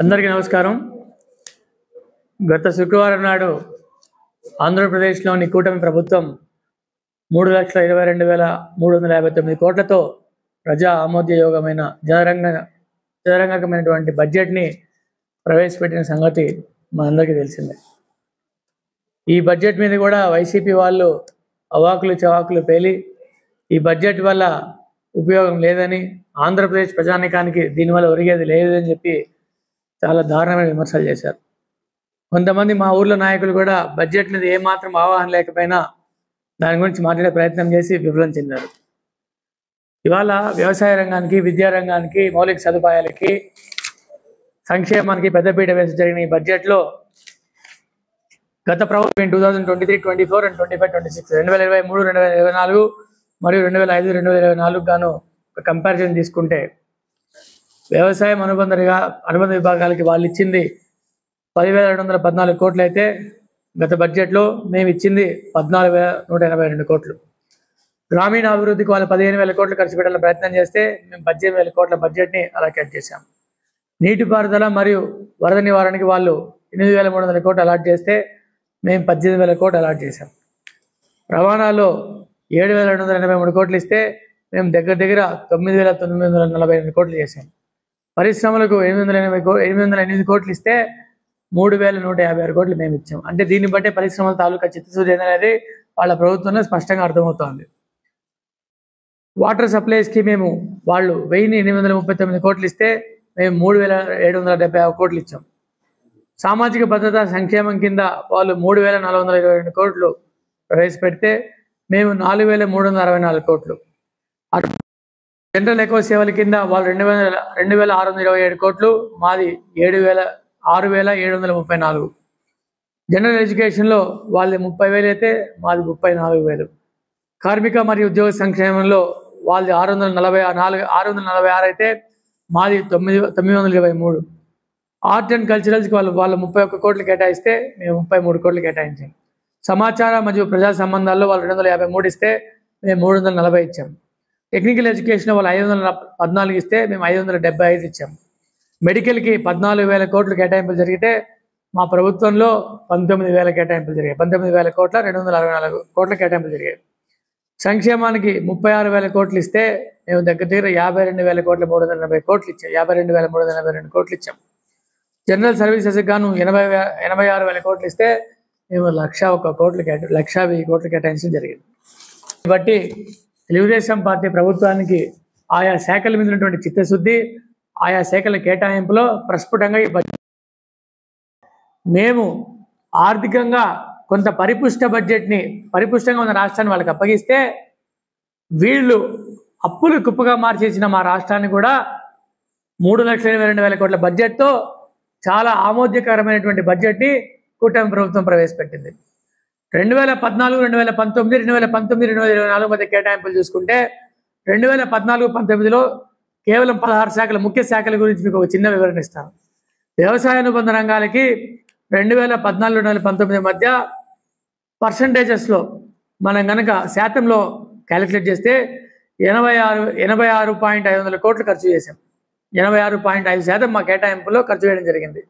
అందరికీ నమస్కారం. గత శుక్రవారం నాడు ఆంధ్రప్రదేశ్లోని కూటమి ప్రభుత్వం 3,22,359 కోట్లతో ప్రజా ఆమోదయోగమైన జనరంగకమైనటువంటి బడ్జెట్ని ప్రవేశపెట్టిన సంగతి మనందరికీ తెలిసిందే. ఈ బడ్జెట్ మీద కూడా వైసీపీ వాళ్ళు అవాకులు చవాకులు పేలి ఈ బడ్జెట్ వల్ల ఉపయోగం లేదని, ఆంధ్రప్రదేశ్ ప్రజానీకానికి దీనివల్ల ఒరిగేది లేదని చెప్పి చాలా దారుణమైన విమర్శలు చేశారు. కొంతమంది మా ఊర్లో నాయకులు కూడా బడ్జెట్ మీద ఏమాత్రం అవగాహన లేకపోయినా దాని గురించి మాట్లాడే ప్రయత్నం చేసి విఫలం చెందారు. ఇవాళ వ్యవసాయ రంగానికి, విద్యా రంగానికి, మౌలిక సదుపాయాలకి, సంక్షేమానికి పెద్దపీట వేసి జరిగిన ఈ బడ్జెట్లో గత ప్రభుత్వం 2023-24 అండ్ 25-26 2023-2024 మరియు 2025-2024 గాను ఒక కంపారిజన్ తీసుకుంటే వ్యవసాయం అనుబంధ విభాగాలకి వాళ్ళు ఇచ్చింది 10,214 కోట్లు అయితే గత బడ్జెట్లో మేము ఇచ్చింది 14,182 కోట్లు. గ్రామీణ అభివృద్ధికి వాళ్ళు 15,000 కోట్లు ఖర్చు పెట్టాలని ప్రయత్నం చేస్తే మేము 18,000 కోట్ల బడ్జెట్ని అలాట్ చేశాం. నీటిపారుదల మరియు వరద నివారణకి వాళ్ళు 8,300 కోట్లు అలాట్ చేస్తే మేము 18,000 కోట్లు అలాట్ చేశాం. రవాణాలో 7,283 కోట్లు ఇస్తే మేము దగ్గర 9,948 కోట్లు చేశాం. పరిశ్రమలకు 808 కోట్లు ఇస్తే 3,156 కోట్లు మేము ఇచ్చాం. అంటే దీన్ని బట్టే పరిశ్రమల తాలూకా చిత్తశుద్ధి అనేది వాళ్ళ ప్రభుత్వంలో స్పష్టంగా అర్థమవుతోంది. వాటర్ సప్లైస్కి మేము వాళ్ళు 1,839 కోట్లు ఇస్తే మేము 3,770 కోట్లు ఇచ్చాం. సామాజిక భద్రతా సంక్షేమం కింద వాళ్ళు 3,422 కోట్లు ప్రవేశపెడితే మేము 4,364 కోట్లు. జనరల్ ఎక్కువ సేవల కింద వాళ్ళు 2,627 కోట్లు, మాది 6,734. జనరల్ ఎడ్యుకేషన్లో వాళ్ళది 30,000 అయితే మాది 34,000. కార్మిక మరియు ఉద్యోగ సంక్షేమంలో వాళ్ళది 646 అయితే మాది 923. ఆర్ట్ అండ్ కల్చరల్స్కి వాళ్ళు 31 కోట్లు కేటాయిస్తే మేము 33 కోట్లు కేటాయించాం. సమాచార మరియు ప్రజా సంబంధాల్లో వాళ్ళు 253 ఇస్తే మేము 340 ఇచ్చాం. టెక్నికల్ ఎడ్యుకేషన్ వాళ్ళు 514 ఇస్తే మేము 575 ఇచ్చాం. మెడికల్కి 14,000 కోట్లు కేటాయింపులు జరిగితే మా ప్రభుత్వంలో 19,000 కేటాయింపులు జరిగాయి. 19,000 కోట్ల 264 కోట్ల కేటాయింపులు జరిగాయి. సంక్షేమానికి 36,000 కోట్లు ఇస్తే మేము దగ్గర 52,000 కోట్ల 380 కోట్లు ఇచ్చాం. 52,382 కోట్లు ఇచ్చాం. జనరల్ సర్వీసెస్కి గాను 86,000 కోట్లు ఇస్తే మేము 1,01 కోట్లు కేటాయించడం జరిగింది. కాబట్టి తెలుగుదేశం పార్టీ ప్రభుత్వానికి ఆయా శాఖల మీద ఉన్నటువంటి చిత్తశుద్ధి, ఆయా శాఖల కేటాయింపులో ప్రస్ఫుటంగా ఈ బడ్జెట్. మేము ఆర్థికంగా కొంత పరిపుష్టంగా ఉన్న రాష్ట్రాన్ని వాళ్ళకి అప్పగిస్తే వీళ్ళు అప్పులు కుప్పగా మార్చేసిన మా రాష్ట్రాన్ని కూడా 3,22,000 కోట్ల బడ్జెట్తో చాలా ఆమోద్యకరమైనటువంటి బడ్జెట్ని కూటమి ప్రభుత్వం ప్రవేశపెట్టింది. 2014, 2019, 2024 మధ్య కేటాయింపులు చూసుకుంటే 2014-19లో కేవలం 16 శాఖల ముఖ్య శాఖల గురించి మీకు ఒక చిన్న వివరణ ఇస్తాను. వ్యవసాయ అనుబంధ రంగాలకి 2014-2019 మధ్య పర్సంటేజెస్లో మనం కనుక శాతంలో క్యాలిక్యులేట్ చేస్తే 86,500 కోట్లు ఖర్చు చేశాం. 86.5% మా కేటాయింపుల్లో ఖర్చు చేయడం జరిగింది.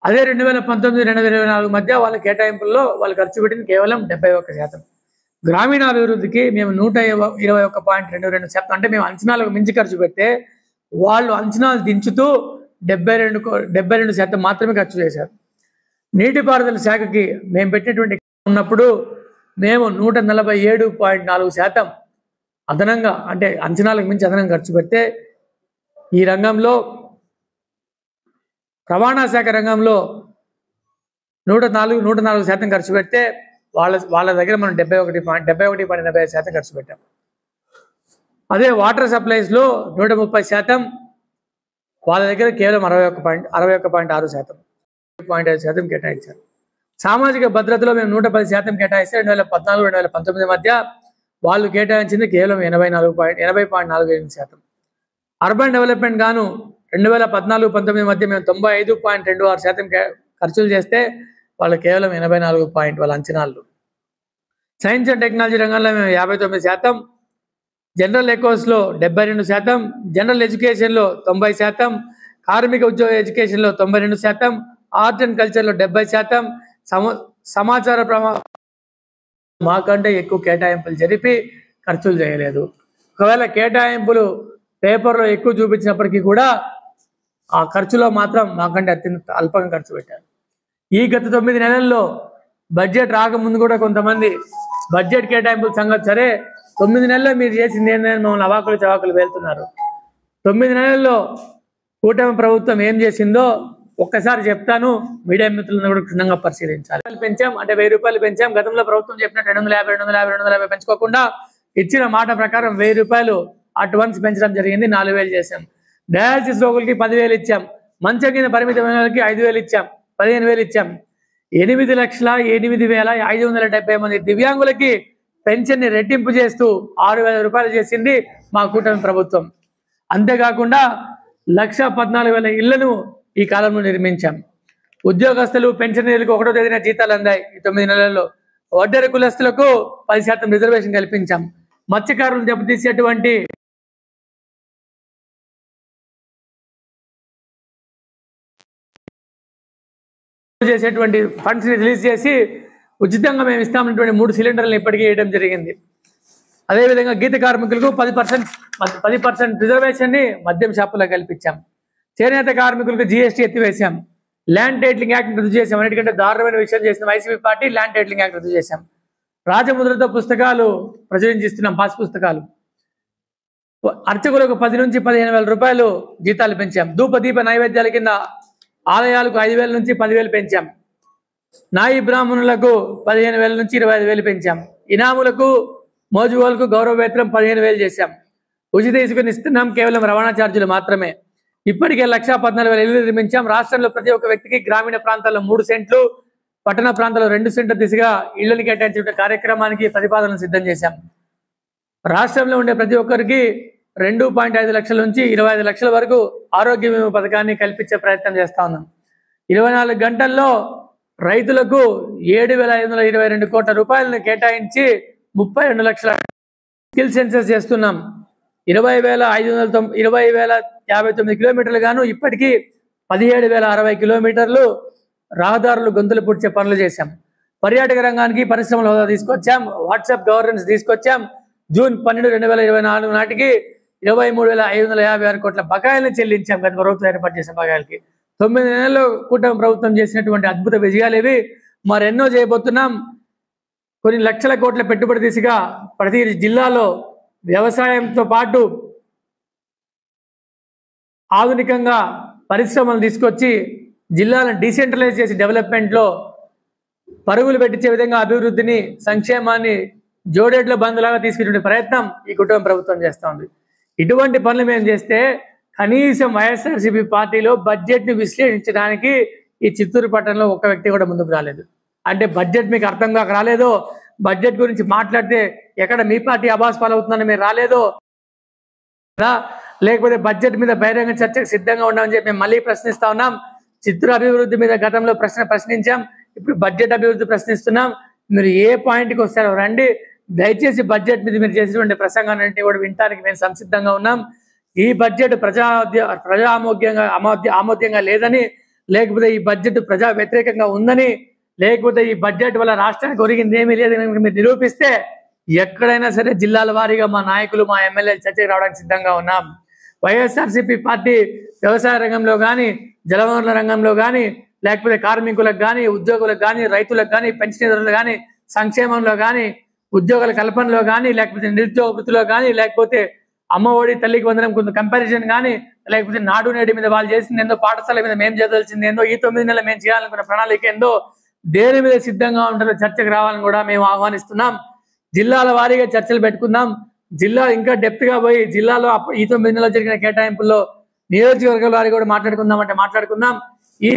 అదే 2019-2024 మధ్య వాళ్ళ కేటాయింపుల్లో వాళ్ళు ఖర్చు పెట్టింది కేవలం 71%. గ్రామీణాభివృద్ధికి మేము 121.22%, అంటే మేము అంచనాలకు మించి ఖర్చు పెడితే వాళ్ళు అంచనాలు దించుతూ 72% మాత్రమే ఖర్చు చేశారు. నీటిపారుదల శాఖకి మేము పెట్టినటువంటి ఉన్నప్పుడు మేము 147.4% అదనంగా, అంటే అంచనాలకు మించి అదనంగా ఖర్చు పెడితే ఈ రంగంలో రవాణా శాఖ రంగంలో 104% ఖర్చు పెడితే వాళ్ళ దగ్గర మనం 71.80% ఖర్చు పెట్టాం. అదే వాటర్ సప్లైస్లో 130%, వాళ్ళ దగ్గర కేవలం 61.6% కేటాయించారు. సామాజిక భద్రతలో మేము 110% కేటాయిస్తే 2014-2019 మధ్య వాళ్ళు కేటాయించింది కేవలం 80.48%. అర్బన్ డెవలప్మెంట్ గాను 2014-19 మధ్య మేము 95.26% ఖర్చులు చేస్తే వాళ్ళు కేవలం 84 వాళ్ళ అంచనాలు. సైన్స్ అండ్ టెక్నాలజీ రంగంలో మేము 59%, జనరల్ ఎకోస్లో 72%, జనరల్ ఎడ్యుకేషన్లో 90%, కార్మిక ఉద్యోగ ఎడ్యుకేషన్లో 92%, ఆర్ట్ అండ్ కల్చర్లో 70%, సమాచార మాకంటే ఎక్కువ కేటాయింపులు జరిపి ఖర్చులు చేయలేదు. ఒకవేళ కేటాయింపులు పేపర్లో ఎక్కువ చూపించినప్పటికీ కూడా ఆ ఖర్చులో మాత్రం మాకంటే అత్యంత అల్పంగా ఖర్చు పెట్టారు. ఈ గత 9 నెలల్లో బడ్జెట్ రాకముందు కూడా కొంతమంది బడ్జెట్ కేటాయింపుల సంగతి సరే, 9 నెలల్లో మీరు చేసింది ఏంటంటే మమ్మల్ని అవాకులు చవాకులు వెళ్తున్నారు. 9 నెలల్లో కూటమి ప్రభుత్వం ఏం చేసిందో ఒక్కసారి చెప్తాను, మీడియా మిత్రులను కూడా క్షుణ్ణంగా పరిశీలించాలి. పెంచాం అంటే 1000 రూపాయలు పెంచాం. గతంలో ప్రభుత్వం చెప్పినట్టు 250 పెంచుకోకుండా ఇచ్చిన మాట ప్రకారం 1000 రూపాయలు అడ్వాన్స్ పెంచడం జరిగింది. 4000 చేశాం. డయాలసిస్ రోగులకి 10,000 ఇచ్చాం. మంచం కింద పరిమితమైన వాళ్ళకి 5,000 ఇచ్చాం. 15,000 ఇచ్చాం. 8,08,570 మంది దివ్యాంగులకి పెన్షన్ ని రెట్టింపు చేస్తూ 6,000 రూపాయలు చేసింది మా కూటమి ప్రభుత్వం. అంతేకాకుండా 1,14,000 ఇళ్లను ఈ కాలంలో నిర్మించాం. ఉద్యోగస్తులు పెన్షనర్లకు 1వ తేదీన జీతాలు అందాయి. ఈ 9 నెలల్లో వడ్డెర కులస్తులకు 10% రిజర్వేషన్ కల్పించాం. మత్స్యకారులను దెబ్బతీసేటువంటి చేసేటువంటి ఫండ్స్ ని రిలీజ్ చేసి ఉచితంగా మేము ఇస్తామన్నటువంటి 3 సిలిండర్లను ఇప్పటికీ వేయడం జరిగింది. అదేవిధంగా గీత కార్మికులకు 10% రిజర్వేషన్ ని మద్యం షాపులో కల్పించాం. చేనేత కార్మికులకు GST ఎత్తివేశాం. ల్యాండ్ టైటిలింగ్ యాక్ట్ రద్దు చేశాం. అన్నిటికంటే దారుణమైన విషయం చేసిన YCP party land titling act రద్దు చేశాం. రాజముద్రతో పుస్తకాలు ప్రచురించిస్తున్నాం, పాస్ పుస్తకాలు. అర్చకులకు 10 నుంచి 15,000 రూపాయలు జీతాలు పెంచాం. ధూప దీప నైవేద్యాల కింద ఆలయాలకు 5,000 నుంచి 10,000 పెంచాం. నాయి బ్రాహ్మణులకు 15,000 నుంచి 25,000 పెంచాం. ఇనాములకు మోజువాళ్ళకు గౌరవ వేతనం 15,000 చేశాం. ఉచిత ఇసుకని ఇస్తున్నాం, కేవలం రవాణా ఛార్జీలు మాత్రమే. ఇప్పటికే 1,14,000 ఇళ్లు నిర్మించాం. రాష్ట్రంలో ప్రతి ఒక్క వ్యక్తికి గ్రామీణ ప్రాంతాల్లో 3 సెంట్లు, పట్టణ ప్రాంతాల్లో 2 సెంట్ల దిశగా ఇళ్లను కేటాయించే కార్యక్రమానికి ప్రతిపాదనలు సిద్ధం చేశాం. రాష్ట్రంలో ఉండే ప్రతి ఒక్కరికి 2.5 లక్షల నుంచి 25 లక్షల వరకు ఆరోగ్య బీమా పథకాన్ని కల్పించే ప్రయత్నం చేస్తా ఉన్నాం. 24 గంటల్లో రైతులకు 7,522 కోట్ల రూపాయలను కేటాయించి 32 లక్షల స్కిల్ సెన్సస్ చేస్తున్నాం. 20,059 కిలోమీటర్లు గాను ఇప్పటికీ 17,060 కిలోమీటర్లు రహదారులు గొంతులు పుడిచే పనులు చేశాం. పర్యాటక రంగానికి పరిశ్రమల హోదా తీసుకొచ్చాం. వాట్సాప్ గవర్నెన్స్ తీసుకొచ్చాం. జూన్ 12, 2024 నాటికి 23,556 కోట్ల బకాయిలను చెల్లించాం. గత ప్రభుత్వం ఏర్పాటు చేసిన బకాయిలకి 9 నెలల్లో కూటమి ప్రభుత్వం చేసినటువంటి అద్భుత విజయాలు ఇవి. మరెన్నో చేయబోతున్నాం. కొన్ని లక్షల కోట్ల పెట్టుబడి దిశగా ప్రతి జిల్లాలో వ్యవసాయంతో పాటు ఆధునికంగా పరిశ్రమలు తీసుకొచ్చి జిల్లాలను డీసెంట్రలైజ్ చేసి డెవలప్మెంట్లో పరుగులు పెట్టించే విధంగా అభివృద్ధిని, సంక్షేమాన్ని జోడేట్ల బంధులాగా తీసుకునే ప్రయత్నం ఈ కుటుంబ ప్రభుత్వం చేస్తూ ఉంది. ఇటువంటి పనులు మేము చేస్తే కనీసం వైఎస్ఆర్సీపీ పార్టీలో బడ్జెట్ని విశ్లేషించడానికి ఈ చిత్తూరు పట్టణంలో ఒక్క వ్యక్తి కూడా ముందుకు రాలేదు. అంటే బడ్జెట్ మీకు అర్థం కాక రాలేదో, బడ్జెట్ గురించి మాట్లాడితే ఎక్కడ మీ పార్టీ అబాస్ పాలవుతుందని మీరు రాలేదో, లేకపోతే బడ్జెట్ మీద బహిరంగ చర్చకు సిద్ధంగా ఉన్నామని చెప్పి మేము మళ్ళీ ప్రశ్నిస్తా ఉన్నాం. చిత్తూరు అభివృద్ధి మీద గతంలో ప్రశ్నించాం, ఇప్పుడు బడ్జెట్ అభివృద్ధి ప్రశ్నిస్తున్నాం. మీరు ఏ పాయింట్కి వస్తారో రండి. దయచేసి బడ్జెట్ మీద మీరు చేసినటువంటి ప్రసంగాన్ని కూడా వినడానికి మేము సంసిద్ధంగా ఉన్నాం. ఈ బడ్జెట్ ప్రజా ఆమోద్యంగా లేదని, లేకపోతే ఈ బడ్జెట్ ప్రజా వ్యతిరేకంగా ఉందని, లేకపోతే ఈ బడ్జెట్ వల్ల రాష్ట్రానికి ఒరిగింది ఏమీ లేదని మీరు నిరూపిస్తే ఎక్కడైనా సరే జిల్లాల వారీగా మా నాయకులు, మా ఎమ్మెల్యేలు చర్చకు రావడానికి సిద్ధంగా ఉన్నాం. వైఎస్ఆర్సీపీ పార్టీ వ్యవసాయ రంగంలో కానీ, జలవనరుల రంగంలో కానీ, లేకపోతే కార్మికులకు కానీ, ఉద్యోగులకు కానీ, రైతులకు కానీ, పెన్షనర్లకు కానీ, సంక్షేమంలో కానీ, ఉద్యోగాల కల్పనలో కానీ, లేకపోతే నిరుద్యోగ వృత్తిలో కానీ, లేకపోతే అమ్మఒడి, తల్లికి వందనం కొంత కంపారిజన్ కానీ, లేకపోతే నాడు నేడు మీద వాళ్ళు చేసింది ఏందో, పాఠశాల మీద మేము చేయదలిచింది ఏందో, ఈ 9 నెలలు మేము చేయాలనుకున్న ప్రణాళిక ఏందో, దేని మీద సిద్ధంగా ఉంటారో చర్చకు రావాలని కూడా మేము ఆహ్వానిస్తున్నాం. జిల్లాల వారీగా చర్చలు పెట్టుకుందాం. జిల్లా ఇంకా డెప్త్ గా పోయి జిల్లాలో ఈ 9 నెలల్లో జరిగిన కేటాయింపుల్లో నియోజకవర్గాల వారి కూడా మాట్లాడుకుందామంటే మాట్లాడుకుందాం. ఈ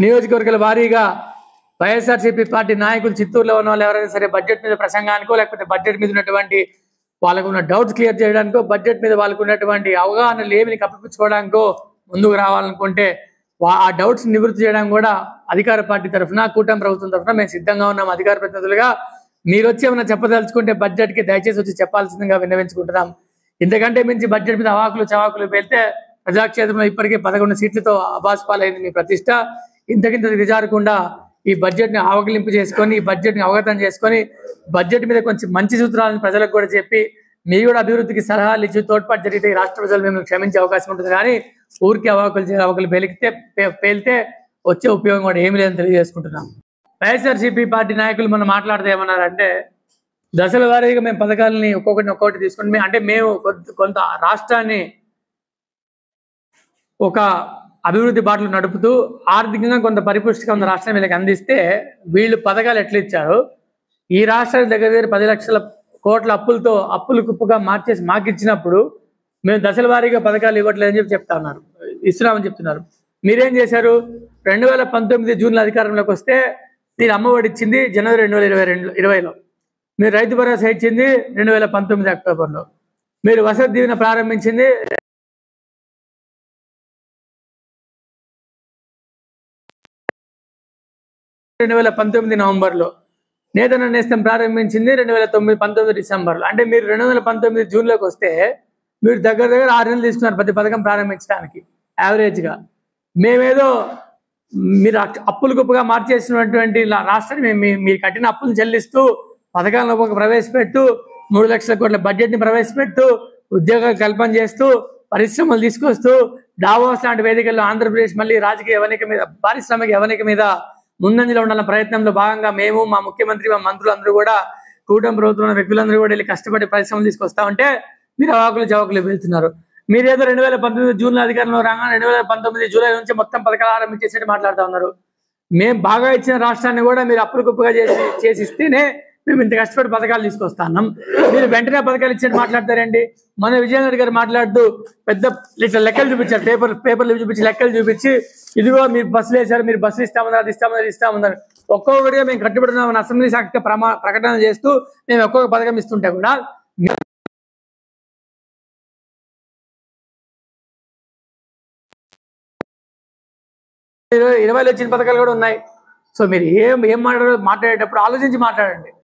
నియోజకవర్గాల వారీగా వైఎస్ఆర్సీపీ పార్టీ నాయకులు చిత్తూరులో ఉన్న వాళ్ళు ఎవరైనా సరే బడ్జెట్ మీద ప్రసంగానికో, లేకపోతే బడ్జెట్ మీద ఉన్నటువంటి వాళ్ళకు ఉన్న డౌట్స్ క్లియర్ చేయడానికో, బడ్జెట్ మీద వాళ్ళకు ఉన్నటువంటి అవగాహన లేమిని కప్పిపుచ్చుకోవడానికో ముందుకు రావాలనుకుంటే ఆ డౌట్స్ నివృత్తి చేయడానికి కూడా అధికార పార్టీ తరఫున, కూటమి ప్రభుత్వం తరఫున మేము సిద్ధంగా ఉన్నాం. అధికార ప్రతినిధులుగా మీరు వచ్చి ఏమైనా చెప్పదలుచుకుంటే బడ్జెట్కి దయచేసి వచ్చి చెప్పాల్సిందిగా విన్నవించుకుంటున్నాం. ఇంతకంటే మించి బడ్జెట్ మీద అవాకులు చవాకులు వెళ్తే ప్రజాక్షేత్రంలో ఇప్పటికే 11 సీట్లతో అబాస్పాలైంది మీ ప్రతిష్ట. ఇంతకింత దిగజారకుండా ఈ బడ్జెట్ని ఆవగిలింపు చేసుకొని, ఈ బడ్జెట్ని అవగతం చేసుకొని, బడ్జెట్ మీద కొంచెం మంచి సూత్రాలను ప్రజలకు కూడా చెప్పి, మీ కూడా అభివృద్ధికి సలహాలు ఇచ్చి తోడ్పాటు జరిగితే ఈ రాష్ట్ర ప్రజలు మిమ్మల్ని క్షమించే అవకాశం ఉంటుంది. కానీ ఊరికి అవాకులు పేలితే వచ్చే ఉపయోగం కూడా ఏమీ లేదని తెలియజేసుకుంటున్నాం. వైఎస్ఆర్సీపీ పార్టీ నాయకులు మనం మాట్లాడితే ఏమన్నారంటే, దశల వారీగా మేము పథకాలని ఒక్కొక్కటి తీసుకుని అంటే మేము కొంత రాష్ట్రాన్ని ఒక అభివృద్ధి బాటలు నడుపుతూ ఆర్థికంగా కొంత పరిపుష్టిగా ఉన్న రాష్ట్రం వీళ్ళకి అందిస్తే వీళ్ళు పథకాలు ఎట్లా ఇచ్చారు, ఈ రాష్ట్రానికి దగ్గర 10 లక్షల కోట్ల అప్పులు కుప్పుగా మార్చేసి మాకు ఇచ్చినప్పుడు మేము దశల వారీగా పథకాలు ఇవ్వట్లేదని చెప్తా ఉన్నారు, ఇస్తున్నామని చెప్తున్నారు. మీరేం చేశారు? 2019 జూన్లో అధికారంలోకి వస్తే మీరు అమ్మఒడి ఇచ్చింది జనవరి 2020లో, మీరు రైతు భరోసా ఇచ్చింది 2019 అక్టోబర్లో, మీరు వసతి దీవెన ప్రారంభించింది 2019 నవంబర్లో, నేతన్న నేస్తం ప్రారంభించింది 2019 డిసెంబర్లో. అంటే మీరు 2019 జూన్లోకి వస్తే మీరు దగ్గర 6 నెలలు తీసుకున్నారు ప్రతి పథకం ప్రారంభించడానికి యావరేజ్గా. మేమేదో మీరు అప్పులు గొప్పగా మార్చేసినటువంటి రాష్ట్రాన్ని మీరు కట్టిన అప్పులు చెల్లిస్తూ పథకాలను ప్రవేశపెట్టు, 3 లక్షల కోట్ల బడ్జెట్ని ప్రవేశపెట్టు, ఉద్యోగ కల్పన చేస్తూ, పరిశ్రమలు తీసుకొస్తూ, డావోస్ లాంటి వేదికల్లో ఆంధ్రప్రదేశ్ మళ్ళీ రాజకీయ యవనిక మీద, పారిశ్రామిక యవనిక మీద ముందంజలో ఉండాలన్న ప్రయత్నంలో భాగంగా మేము, మా ముఖ్యమంత్రి, మా మంత్రులు అందరూ కూడా, కూటమి ప్రభుత్వం వ్యక్తులందరూ కూడా వెళ్ళి కష్టపడి పరిశ్రమలు తీసుకొస్తా ఉంటే మీరు అవాకులు చవాకులు వెళ్తున్నారు. మీరేదో 2019 జూన్లో అధికారంలో రాగానే 2019 జూలై నుంచి మొత్తం పథకాలు ఆరంభించేసి మాట్లాడుతూ ఉన్నారు. మేము బాగా ఇచ్చిన రాష్ట్రాన్ని కూడా మీరు అప్పులు కుప్పగా చేసిస్తేనే మేము ఇంత కష్టపడి పథకాలు తీసుకొస్తాం. మీరు వెంటనే పథకాలు ఇచ్చేది మాట్లాడతారండి. మన విజయనగర్ గారు మాట్లాడుతూ పెద్ద ఇట్లా లెక్కలు చూపించారు, పేపర్లు చూపించి లెక్కలు చూపించి, ఇదిగో మీరు బస్సులు వేశారు, మీరు బస్సులు ఇస్తామన్నారు, అది ఇస్తామన్నారు. ఒక్కొక్కటిగా మేము కట్టుబడుతున్నామని అసెంబ్లీ శాఖ ప్రకటన చేస్తూ మేము ఒక్కొక్క పథకం ఇస్తుంటే కూడా 2020లో వచ్చిన పథకాలు కూడా ఉన్నాయి. సో మీరు ఏం మాట్లాడేటప్పుడు ఆలోచించి మాట్లాడండి.